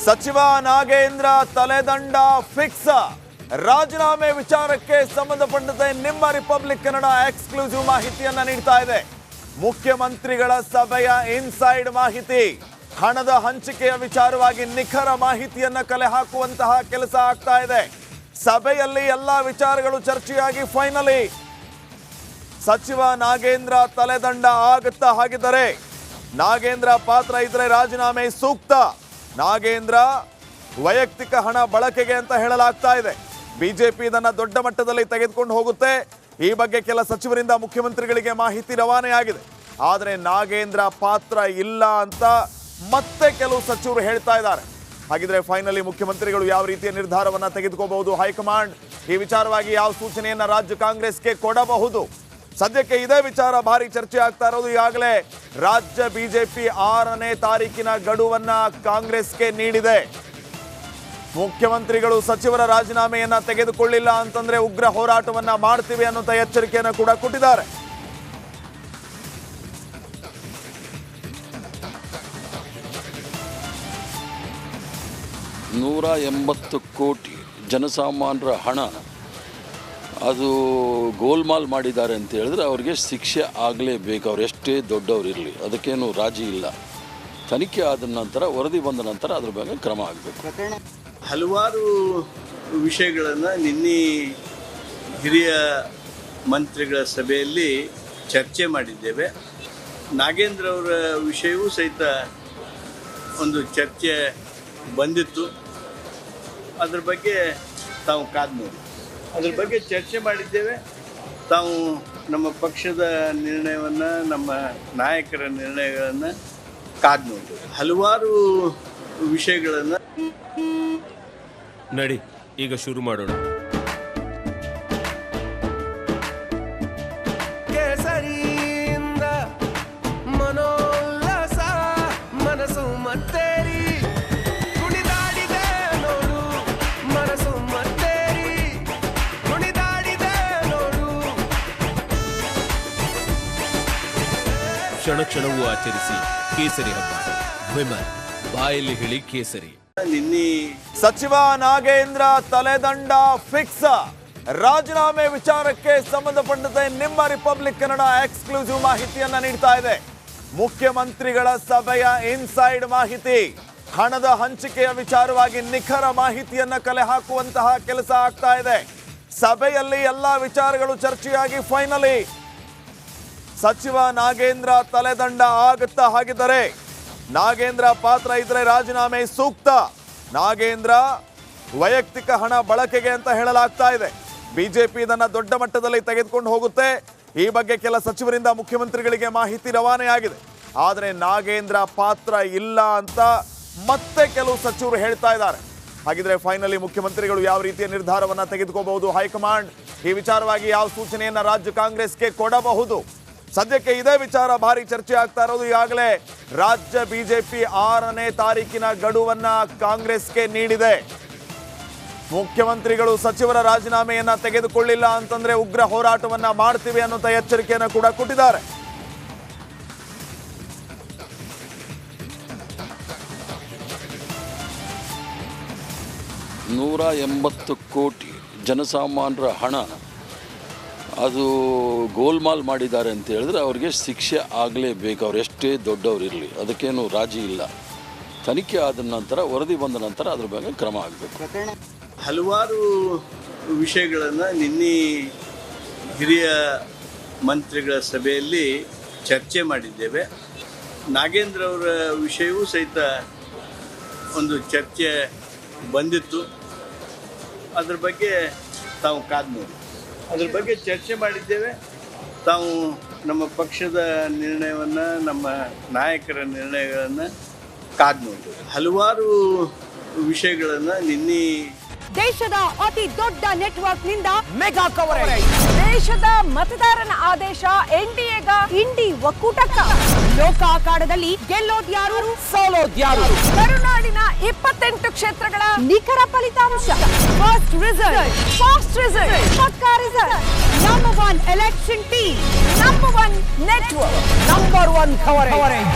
ಸಚಿವ ನಾಗೇಂದ್ರ ತಲೆದಂಡ ಫಿಕ್ಸ್. ರಾಜೀನಾಮೆ ವಿಚಾರಕ್ಕೆ ಸಂಬಂಧಪಟ್ಟಂತೆ ನಿಮ್ಮ ರಿಪಬ್ಲಿಕ್ ಕನ್ನಡ ಎಕ್ಸ್ಕ್ಲೂಸಿವ್ ಮಾಹಿತಿಯನ್ನ ನೀಡ್ತಾ ಇದೆ. ಮುಖ್ಯಮಂತ್ರಿಗಳ ಸಭೆಯ ಇನ್ಸೈಡ್ ಮಾಹಿತಿ, ಹಣದ ಹಂಚಿಕೆಯ ವಿಚಾರವಾಗಿ ನಿಖರ ಮಾಹಿತಿಯನ್ನ ಕಲೆ ಹಾಕುವಂತಹ ಕೆಲಸ ಆಗ್ತಾ ಇದೆ. ಸಭೆಯಲ್ಲಿ ಎಲ್ಲಾ ವಿಚಾರಗಳು ಚರ್ಚೆಯಾಗಿ ಫೈನಲಿ ಸಚಿವ ನಾಗೇಂದ್ರ ತಲೆದಂಡ ಆಗುತ್ತಾ. ಹಾಗಿದ್ದರೆ ನಾಗೇಂದ್ರ ಪಾತ್ರ ಇದ್ರೆ ರಾಜೀನಾಮೆ ಸೂಕ್ತ. ನಾಗೇಂದ್ರ ವೈಯಕ್ತಿಕ ಹಣ ಬಳಕೆಗೆ ಅಂತ ಹೇಳಲಾಗ್ತಾ ಇದೆ. ಬಿಜೆಪಿ ಇದನ್ನ ದೊಡ್ಡ ಮಟ್ಟದಲ್ಲಿ ತೆಗೆದುಕೊಂಡು ಹೋಗುತ್ತೆ. ಈ ಬಗ್ಗೆ ಕೆಲ ಸಚಿವರಿಂದ ಮುಖ್ಯಮಂತ್ರಿಗಳಿಗೆ ಮಾಹಿತಿ ರವಾನೆಯಾಗಿದೆ. ಆದರೆ ನಾಗೇಂದ್ರ ಪಾತ್ರ ಇಲ್ಲ ಅಂತ ಮತ್ತೆ ಕೆಲವು ಸಚಿವರು ಹೇಳ್ತಾ ಇದ್ದಾರೆ. ಹಾಗಿದ್ರೆ ಫೈನಲಿ ಮುಖ್ಯಮಂತ್ರಿಗಳು ಯಾವ ರೀತಿಯ ನಿರ್ಧಾರವನ್ನ ತೆಗೆದುಕೋಬಹುದು, ಹೈಕಮಾಂಡ್ ಈ ವಿಚಾರವಾಗಿ ಯಾವ ಸೂಚನೆಯನ್ನ ರಾಜ್ಯ ಕಾಂಗ್ರೆಸ್ಗೆ ಕೊಡಬಹುದು? ಸದ್ಯಕ್ಕೆ ಇದೇ ವಿಚಾರ ಭಾರಿ ಚರ್ಚೆ ಆಗ್ತಾ ಇರೋದು. ಈಗಾಗಲೇ ರಾಜ್ಯ ಬಿಜೆಪಿ 6ನೇ ತಾರೀಕಿನ ಗಡುವನ್ನ ಕಾಂಗ್ರೆಸ್ಗೆ ನೀಡಿದೆ. ಮುಖ್ಯಮಂತ್ರಿಗಳು ಸಚಿವರ ರಾಜೀನಾಮೆಯನ್ನ ತೆಗೆದುಕೊಳ್ಳಿಲ್ಲ ಅಂತಂದ್ರೆ ಉಗ್ರ ಹೋರಾಟವನ್ನ ಮಾಡ್ತೀವಿ ಅನ್ನುವಂತ ಎಚ್ಚರಿಕೆಯನ್ನು ಕೂಡ ಕೊಟ್ಟಿದ್ದಾರೆ. $180 ಕೋಟಿ ಜನಸಾಮಾನ್ಯರ ಹಣ ಅದು ಗೋಲ್ಮಾಲ್ ಮಾಡಿದ್ದಾರೆ ಅಂತ ಹೇಳಿದ್ರೆ ಅವ್ರಿಗೆ ಶಿಕ್ಷೆ ಆಗಲೇಬೇಕು. ಅವ್ರು ಎಷ್ಟೇ ದೊಡ್ಡವ್ರು ಇರಲಿ, ಅದಕ್ಕೇನು ರಾಜಿ ಇಲ್ಲ. ತನಿಖೆ ಆದ ನಂತರ, ವರದಿ ಬಂದ ನಂತರ ಅದ್ರ ಬಗ್ಗೆ ಕ್ರಮ ಆಗಬೇಕು. ಹಲವಾರು ವಿಷಯಗಳನ್ನು ನಿನ್ನೆ ಹಿರಿಯ ಮಂತ್ರಿಗಳ ಸಭೆಯಲ್ಲಿ ಚರ್ಚೆ ಮಾಡಿದ್ದೇವೆ. ನಾಗೇಂದ್ರ ಅವರ ವಿಷಯವೂ ಸಹಿತ ಒಂದು ಚರ್ಚೆ ಬಂದಿತ್ತು. ಅದ್ರ ಬಗ್ಗೆ ತಾವು ಕಾದು ನೋಡಿ, ಅದ್ರ ಬಗ್ಗೆ ಚರ್ಚೆ ಮಾಡಿದ್ದೇವೆ. ತಾವು ನಮ್ಮ ಪಕ್ಷದ ನಿರ್ಣಯವನ್ನು, ನಮ್ಮ ನಾಯಕರ ನಿರ್ಣಯಗಳನ್ನು ಕಾದು ನೋಡಿ. ಹಲವಾರು ವಿಷಯಗಳನ್ನು ನಡಿ ಈಗ ಶುರು ಮಾಡೋಣ. ಕೇಸರಿಯಿಂದ ಮನೋಲ್ಲಾಸ ಮನಸ್ಸು ಮತ್ತೇರಿ ಕುಣಿದಾಡಿದೆ ನೋಡು, ಮನಸ್ಸು ಮತ್ತೇರಿ ಕುಣಿದಾಡಿದೆ ನೋಡು. ಕ್ಷಣ ಕ್ಷಣವೂ ಆಚರಿಸಿ ಕೇಸರಿ ಹಬ್ಬ. ವಿಮಲ್ ಬಾಯಲ್ಲಿ ಹೇಳಿ ಕೇಸರಿ. ನಿನ್ನೆ ಸಚಿವ ನಾಗೇಂದ್ರ ತಲೆದಂಡ ಫಿಕ್ಸ್. ರಾಜೀನಾಮೆ ವಿಚಾರಕ್ಕೆ ಸಂಬಂಧಪಟ್ಟಂತೆ ನಿಮ್ಮ ರಿಪಬ್ಲಿಕ್ ಕನ್ನಡ ಎಕ್ಸ್ಕ್ಲೂಸಿವ್ ಮಾಹಿತಿಯನ್ನ ನೀಡ್ತಾ ಇದೆ. ಮುಖ್ಯಮಂತ್ರಿಗಳ ಸಭೆಯ ಇನ್ಸೈಡ್ ಮಾಹಿತಿ, ಹಣದ ಹಂಚಿಕೆಯ ವಿಚಾರವಾಗಿ ನಿಖರ ಮಾಹಿತಿಯನ್ನ ಕಲೆ ಹಾಕುವಂತಹ ಕೆಲಸ ಆಗ್ತಾ ಇದೆ. ಸಭೆಯಲ್ಲಿ ಎಲ್ಲಾ ವಿಚಾರಗಳು ಚರ್ಚೆಯಾಗಿ ಫೈನಲಿ ಸಚಿವ ನಾಗೇಂದ್ರ ತಲೆದಂಡ ಆಗುತ್ತಾ. ಹಾಗಿದ್ದರೆ ನಾಗೇಂದ್ರ ಪಾತ್ರ ಇದ್ರೆ ರಾಜೀನಾಮೆ ಸೂಕ್ತ. ನಾಗೇಂದ್ರ ವೈಯಕ್ತಿಕ ಹಣ ಬಳಕೆಗೆ ಅಂತ ಹೇಳಲಾಗ್ತಾ ಇದೆ. ಬಿಜೆಪಿ ಇದನ್ನ ದೊಡ್ಡ ಮಟ್ಟದಲ್ಲಿ ತೆಗೆದುಕೊಂಡು ಹೋಗುತ್ತೆ. ಈ ಬಗ್ಗೆ ಕೆಲ ಸಚಿವರಿಂದ ಮುಖ್ಯಮಂತ್ರಿಗಳಿಗೆ ಮಾಹಿತಿ ರವಾನೆಯಾಗಿದೆ. ಆದರೆ ನಾಗೇಂದ್ರ ಪಾತ್ರ ಇಲ್ಲ ಅಂತ ಮತ್ತೆ ಕೆಲವು ಸಚಿವರು ಹೇಳ್ತಾ ಇದ್ದಾರೆ. ಹಾಗಿದ್ರೆ ಫೈನಲಿ ಮುಖ್ಯಮಂತ್ರಿಗಳು ಯಾವ ರೀತಿಯ ನಿರ್ಧಾರವನ್ನ ತೆಗೆದುಕೋಬಹುದು, ಹೈಕಮಾಂಡ್ ಈ ವಿಚಾರವಾಗಿ ಯಾವ ಸೂಚನೆಯನ್ನ ರಾಜ್ಯ ಕಾಂಗ್ರೆಸ್ಗೆ ಕೊಡಬಹುದು? ಸದ್ಯಕ್ಕೆ ಇದೇ ವಿಚಾರ ಭಾರಿ ಚರ್ಚೆ ಆಗ್ತಾ ಇರೋದು. ಈಗಾಗಲೇ ರಾಜ್ಯ ಬಿಜೆಪಿ 6ನೇ ತಾರೀಕಿನ ಗಡುವನ್ನ ಕಾಂಗ್ರೆಸ್ಗೆ ನೀಡಿದೆ. ಮುಖ್ಯಮಂತ್ರಿಗಳು ಸಚಿವರ ರಾಜೀನಾಮೆಯನ್ನ ತೆಗೆದುಕೊಳ್ಳಿಲ್ಲ ಅಂತಂದ್ರೆ ಉಗ್ರ ಹೋರಾಟವನ್ನ ಮಾಡ್ತೀವಿ ಅನ್ನುವಂತ ಎಚ್ಚರಿಕೆಯನ್ನು ಕೂಡ ಕೊಟ್ಟಿದ್ದಾರೆ. $180 ಕೋಟಿ ಜನಸಾಮಾನ್ಯರ ಹಣ ಅದು ಗೋಲ್ಮಾಲ್ ಮಾಡಿದ್ದಾರೆ ಅಂತ ಹೇಳಿದ್ರೆ ಅವ್ರಿಗೆ ಶಿಕ್ಷೆ ಆಗಲೇಬೇಕು. ಅವ್ರು ಎಷ್ಟೇ ದೊಡ್ಡವ್ರು ಇರಲಿ, ಅದಕ್ಕೇನು ರಾಜಿ ಇಲ್ಲ. ತನಿಖೆ ಆದ ನಂತರ, ವರದಿ ಬಂದ ನಂತರ ಅದ್ರ ಬಗ್ಗೆ ಕ್ರಮ ಆಗಬೇಕು. ಹಲವಾರು ವಿಷಯಗಳನ್ನು ನಿನ್ನೆ ಹಿರಿಯ ಮಂತ್ರಿಗಳ ಸಭೆಯಲ್ಲಿ ಚರ್ಚೆ ಮಾಡಿದ್ದೇವೆ. ನಾಗೇಂದ್ರ ಅವರ ವಿಷಯವೂ ಸಹಿತ ಒಂದು ಚರ್ಚೆ ಬಂದಿತ್ತು. ಅದ್ರ ಬಗ್ಗೆ ತಾವು ಕಾದು ನೋಡಿ, ಅದ್ರ ಬಗ್ಗೆ ಚರ್ಚೆ ಮಾಡಿದ್ದೇವೆ. ತಾವು ನಮ್ಮ ಪಕ್ಷದ ನಿರ್ಣಯವನ್ನು, ನಮ್ಮ ನಾಯಕರ ನಿರ್ಣಯಗಳನ್ನು ಕಾದು ನೋಡಿ. ಹಲವಾರು ವಿಷಯಗಳನ್ನು ನಿನ್ನೆ ದೇಶದ ಅತಿ ದೊಡ್ಡ ನೆಟ್ವರ್ಕ್ ನಿಂದ ಮೆಗಾ ಕವರೇಜ್. ದೇಶದ ಮತದಾರನ ಆದೇಶ ಎನ್ಡಿಎಗ ಇಂಡಿ ಒಕ್ಕೂಟಕ್ಕ. ಲೋಕ ಅಖಾಡದಲ್ಲಿ ಗೆಲ್ಲೋದ್ಯಾರು, ಸೋಲೋದ್ಯಾರು. ಕರುನಾಡಿನ 28 ಕ್ಷೇತ್ರಗಳ ನಿಖರ ಫಲಿತಾಂಶ. ಫಾಸ್ಟ್ ರಿಸಲ್ಟ್, ಪಕ್ಕಾ result. Number 1 election team, number 1 network, number 1 coverage.